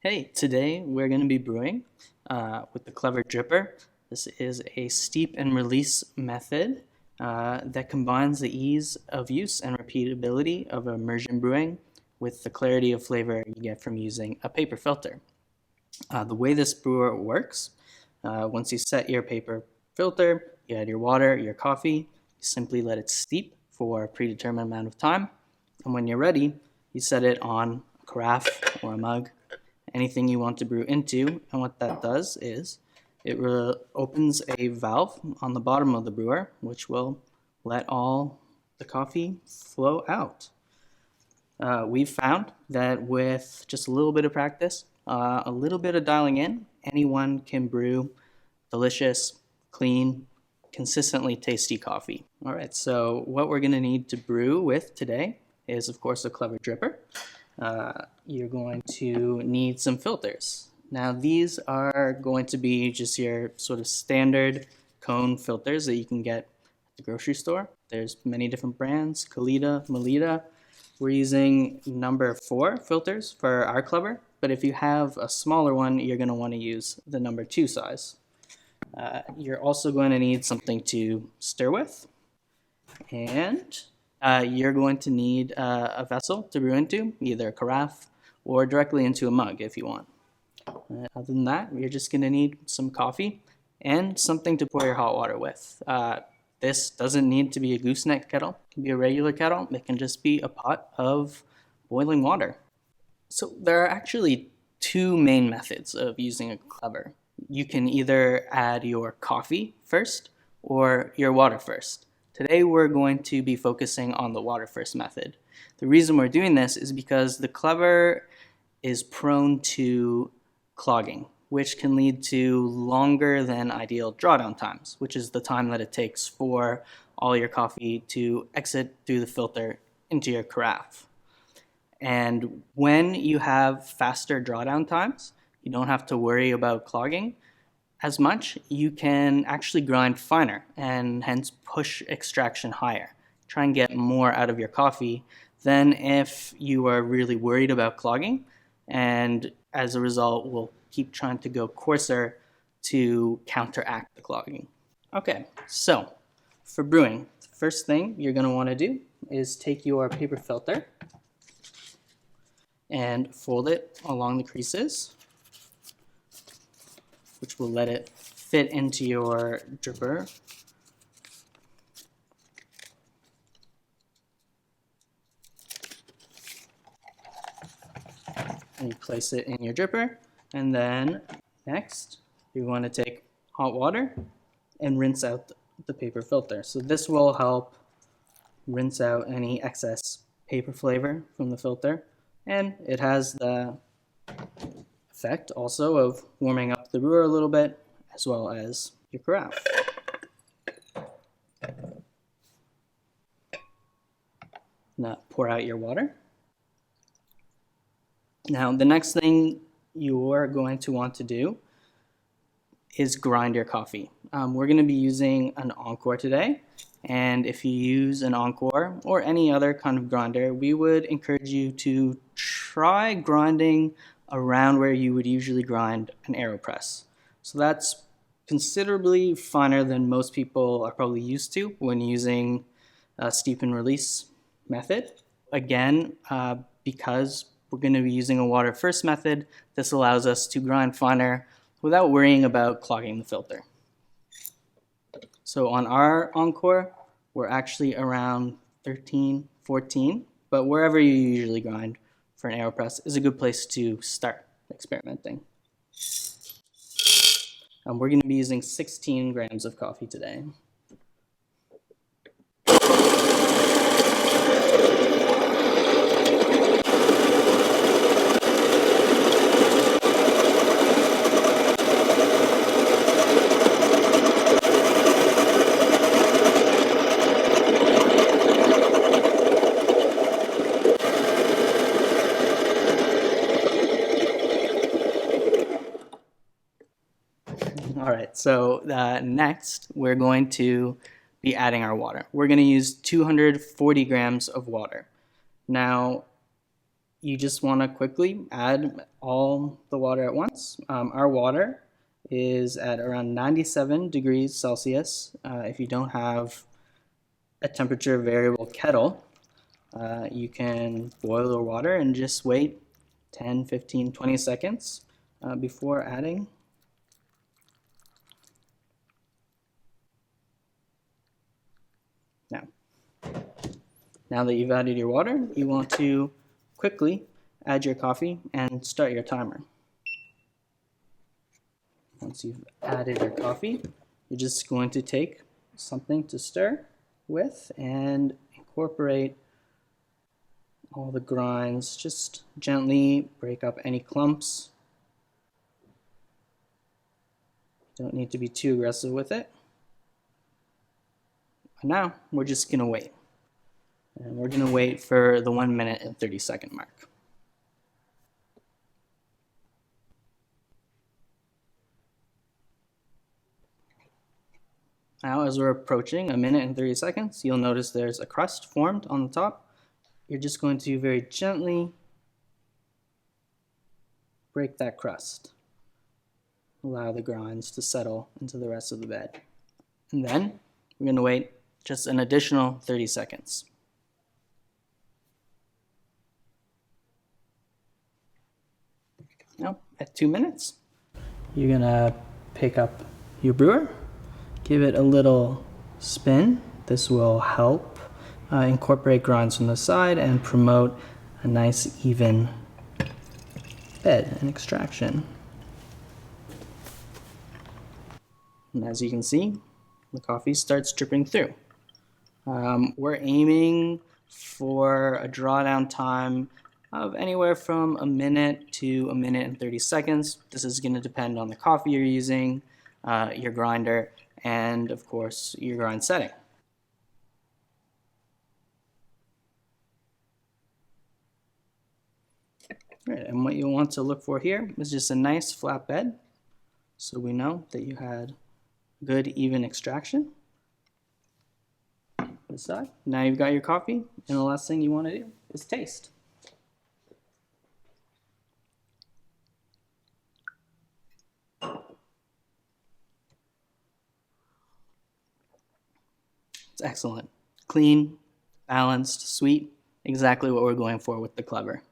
Hey, today we're going to be brewing with the Clever Dripper. This is a steep and release method that combines the ease of use and repeatability of immersion brewing with the clarity of flavor you get from using a paper filter. The way this brewer works, once you set your paper filter, you add your water, your coffee, you simply let it steep for a predetermined amount of time, and when you're ready, you set it on a carafe or a mug, anything you want to brew into. And what that does is it opens a valve on the bottom of the brewer, which will let all the coffee flow out. We've found that with just a little bit of practice, a little bit of dialing in, anyone can brew delicious, clean, consistently tasty coffee. All right, so what we're going to need to brew with today is, of course, a Clever Dripper. You're going to need some filters. Now, these are going to be just your sort of standard cone filters that you can get at the grocery store. There's many different brands, Kalita, Melita. We're using number 4 filters for our Clever, but if you have a smaller one, you're going to want to use the number 2 size. You're also going to need something to stir with, and you're going to need a vessel to brew into, either a carafe or directly into a mug if you want. Other than that, you're just going to need some coffee and something to pour your hot water with. This doesn't need to be a gooseneck kettle. It can be a regular kettle. It can just be a pot of boiling water. So there are actually 2 main methods of using a Clever. You can either add your coffee first or your water first. Today we're going to be focusing on the water first method. The reason we're doing this is because the Clever is prone to clogging, which can lead to longer than ideal drawdown times, which is the time that it takes for all your coffee to exit through the filter into your carafe. And when you have faster drawdown times, you don't have to worry about clogging as much. You can actually grind finer and hence push extraction higher. Try and get more out of your coffee than if you are really worried about clogging, and as a result will keep trying to go coarser to counteract the clogging. Okay, so for brewing, the first thing you're going to want to do is take your paper filter and fold it along the creases, which will let it fit into your dripper. And you place it in your dripper, and then next you want to take hot water and rinse out the paper filter. So this will help rinse out any excess paper flavor from the filter, and it has the effect also of warming up the brewer a little bit, as well as your carafe. Now pour out your water. Now the next thing you're going to want to do is grind your coffee. We're going to be using an Encore today, and if you use an Encore or any other kind of grinder, we would encourage you to try grinding around where you would usually grind an AeroPress. So that's considerably finer than most people are probably used to when using a steep and release method. Again, because we're going to be using a water first method, this allows us to grind finer without worrying about clogging the filter. So on our Encore, we're actually around 13, 14, but wherever you usually grind for an AeroPress is a good place to start experimenting. We're going to be using 16 grams of coffee today. All right, so next we're going to be adding our water. We're going to use 240 grams of water. Now, you just want to quickly add all the water at once. Our water is at around 97 degrees Celsius. If you don't have a temperature variable kettle, you can boil the water and just wait 10, 15, 20 seconds before adding. Now that you've added your water, you want to quickly add your coffee and start your timer. Once you've added your coffee, you're just going to take something to stir with and incorporate all the grinds. Just gently break up any clumps. Don't need to be too aggressive with it. And now we're just going to wait. And we're going to wait for the 1 minute and 30-second mark. Now, as we're approaching 1 minute and 30 seconds, you'll notice there's a crust formed on the top. You're just going to very gently break that crust. Allow the grinds to settle into the rest of the bed. And then we're going to wait just an additional 30 seconds. Now, at 2 minutes, you're going to pick up your brewer, give it a little spin. This will help incorporate grinds from the side and promote a nice even bed and extraction. And as you can see, the coffee starts dripping through. We're aiming for a drawdown time of anywhere from 1 minute to 1 minute and 30 seconds. This is going to depend on the coffee you're using, your grinder, and of course your grind setting. All right, and what you'll want to look for here is just a nice flat bed, so we know that you had good even extraction. This side. Now you've got your coffee, and the last thing you want to do is taste. It's excellent. Clean, balanced, sweet, exactly what we're going for with the Clever.